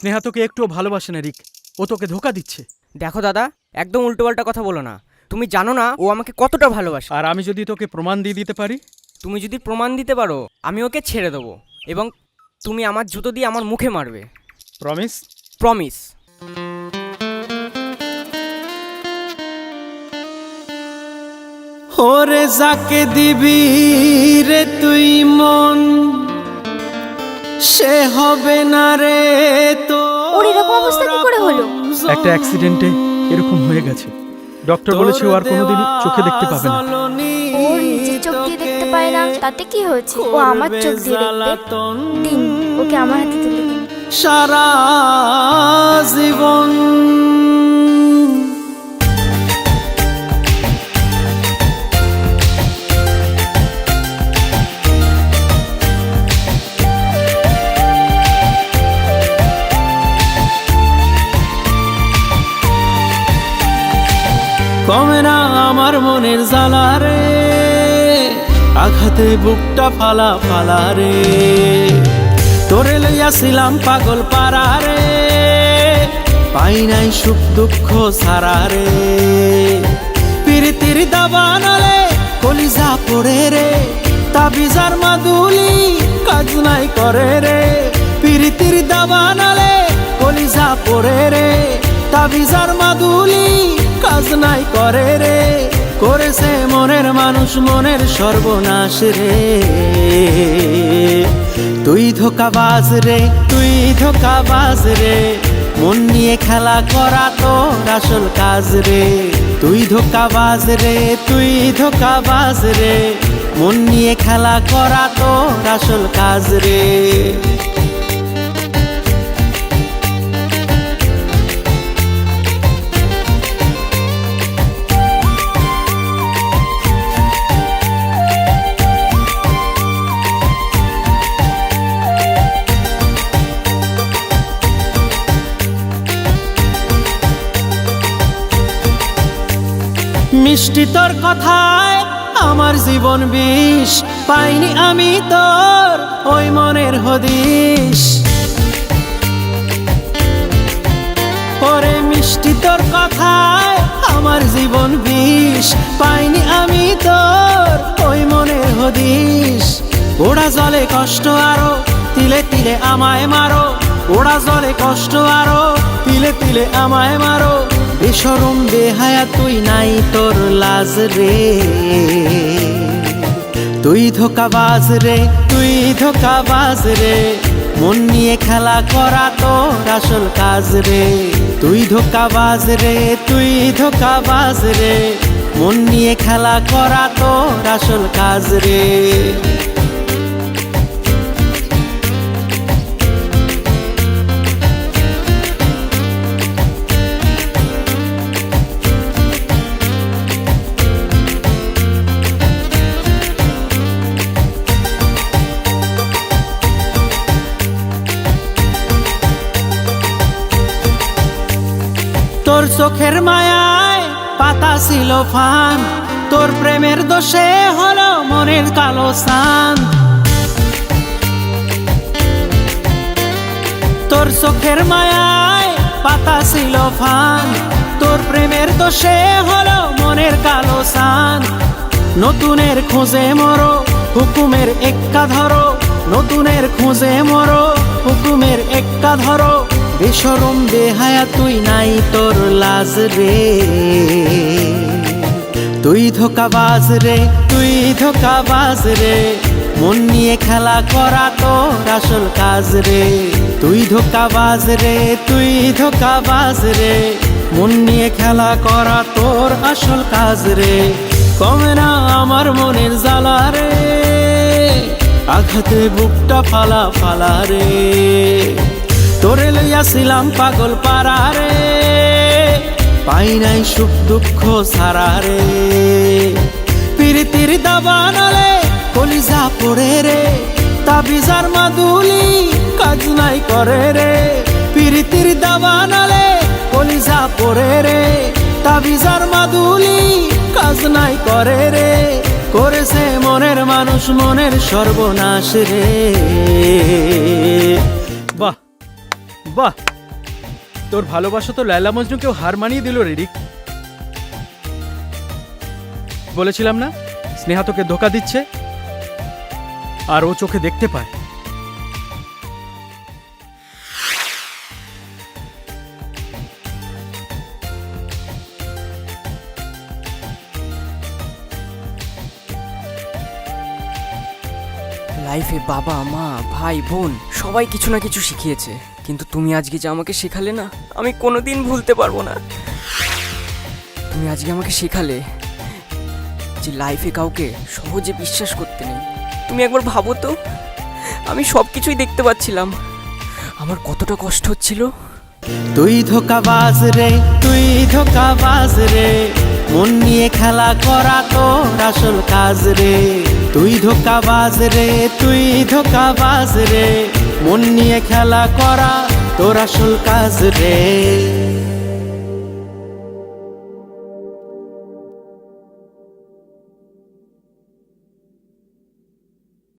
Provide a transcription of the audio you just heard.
স্নেহা তোকে একটুও ভালোবাসে না রিক, ও তোকে ধোকা দিচ্ছে। দেখো দাদা, একদম উল্টোপাল্টা কথা বলো না। তুমি জানো না ও আমাকে কতটা ভালোবাসে। আর আমি যদি তোকে প্রমাণ দিয়ে দিতে পারি? তুমি যদি প্রমাণ দিতে পারো আমি ওকে ছেড়ে দেবো, এবং তুমি আমার জুতো দিয়ে আমার মুখে মারবে। প্রমিস? প্রমিস। ওরে যাকে দিবি রে তুই মন, সে হবে না রে তো। ওর এরকম অবস্থা কি করে হলো? একটা অ্যাক্সিডেন্টে এরকম হয়ে গেছে। ডক্টর বলেছে ও আর কোনোদিন চোখে দেখতে পাবে না। ওর নিজের চোখ দিয়ে দেখতে পায় না, তাতে কি হয়েছে? ও আমার চোখ দিয়ে দেখবে। দিন ওকে আমার হাতে তুলে দিন। সারা জীবন কমে না আমার মনের জ্বালা রে, আঘাতে বুকটা ফালা ফালা রে। তোরে লইয়াছিলাম পাগল পারা রে, পাই নাই সুখ দুঃখ সারা রে। পিরিতির দাবানলে কলিজা পড়ে রে, তাবিজার মাদুলি কাজ নাই করে রে। পিরিতির দাবানলে কলিজা পড়ে রে, তাবিজার মাদুলি কাজ নাই করে রে। করেছে মনের মানুষ মনের সর্বনাশ রে। তুই ধোঁকাবাজ রে, তুই ধোঁকাবাজ রে, মন নিয়ে খেলা করা তোর আসল কাজ রে। তুই ধোঁকাবাজ রে, তুই ধোঁকাবাজ রে, মন নিয়ে খেলা করা তোর আসল কাজ রে। মিষ্টি তোর কথায় আমার জীবন বিষ, পাইনি আমি তোর ওই মনের হদিস। ওরে মিষ্টি তোর কথায় আমার জীবন বিষ, পাইনি আমি তোর ওই মনের হদিস। ওরা জলে কষ্ট আরো তিলে তিলে আমায় মারো, ওরা জলে কষ্ট আরো তিলে তিলে আমায় মারো। বেশরম বেহায়া তুই নাই তোর লাজ রে। তুই ধোঁকাবাজ রে, তুই ধোঁকাবাজ রে, মন নিয়ে খেলা করা তোর আসল কাজ রে। তুই ধোঁকাবাজ রে, তুই ধোঁকাবাজ রে, মন নিয়ে খেলা করা তোর আসল কাজ রে। তোর চোখের মায়ায় পাতা ছিল ফান, তোর প্রেমের দোষে হলো মনের কালো সান। তোর চোখের মায়ায় পাতা ছিল ফান, তোর প্রেমের দোষে হলো মনের কালো সান। নতুনের খোঁজে মরো হুকুমের এক্কা ধরো, নতুনের খোঁজে মরো হুকুমের এক্কা ধরো। বেশরম বেহায়া তুই নাই তোর লাজ রে। তুই ধোঁকাবাজ রে, তুই ধোঁকাবাজ রে, মন নিয়ে খেলা করা তোর আসল কাজ রে। তুই ধোঁকাবাজ রে, তুই ধোঁকাবাজ রে, মন নিয়ে খেলা করা তোর আসল কাজ রে। কমে না আমার মনের জ্বালা রে, আঘাতে বুকটা ফালা ফালা রে। তোরে লইয়াছিলাম পাগল পারা রে, পাই নাই সুখ দুঃখ সারা রে। পিরিতির দাবানলে কলিজা পড়ে রে, তাবিজার মাদুলি কাজ নাই করে রে। পিরিতির দাবানলে কলিজা পড়ে রে, তাবিজার মাদুলি কাজ নাই করে রে। করেছে মনের মানুষ মনের সর্বনাশ রে। বাহ, বাহ, তোর ভালোবাসা তো লায়লা মজনুকেও হার মানিয়ে দিল রে রিক। বলেছিলাম না স্নেহা তোকে ধোকা দিচ্ছে, আর ও চোখে দেখতে পায়। লাইফে বাবা মা ভাই বোন সবাই কিছু না কিছু শিখিয়েছে, কিন্তু তুমি আজকে যে আমাকে শেখালে না, আমি কোনোদিন ভুলতে পারবো না। তুমি আজকে আমাকে শেখালে যে লাইফে কাউকে সহজে বিশ্বাস করতে নেই। তুমি একবার ভাবো তো, আমি সব কিছুই দেখতে পাচ্ছিলাম, আমার কতটা কষ্ট হচ্ছিল। তুই ধোকাবাজ রে, তুই ধোকাবাজ রে, মন নিয়ে খেলা করা তোর আসল কাজ রে। তুই ধোকাবাজ রে, তুই ধোকাবাজ রে, মন নিয়ে খেলা করা তোর আসল কাজ রে।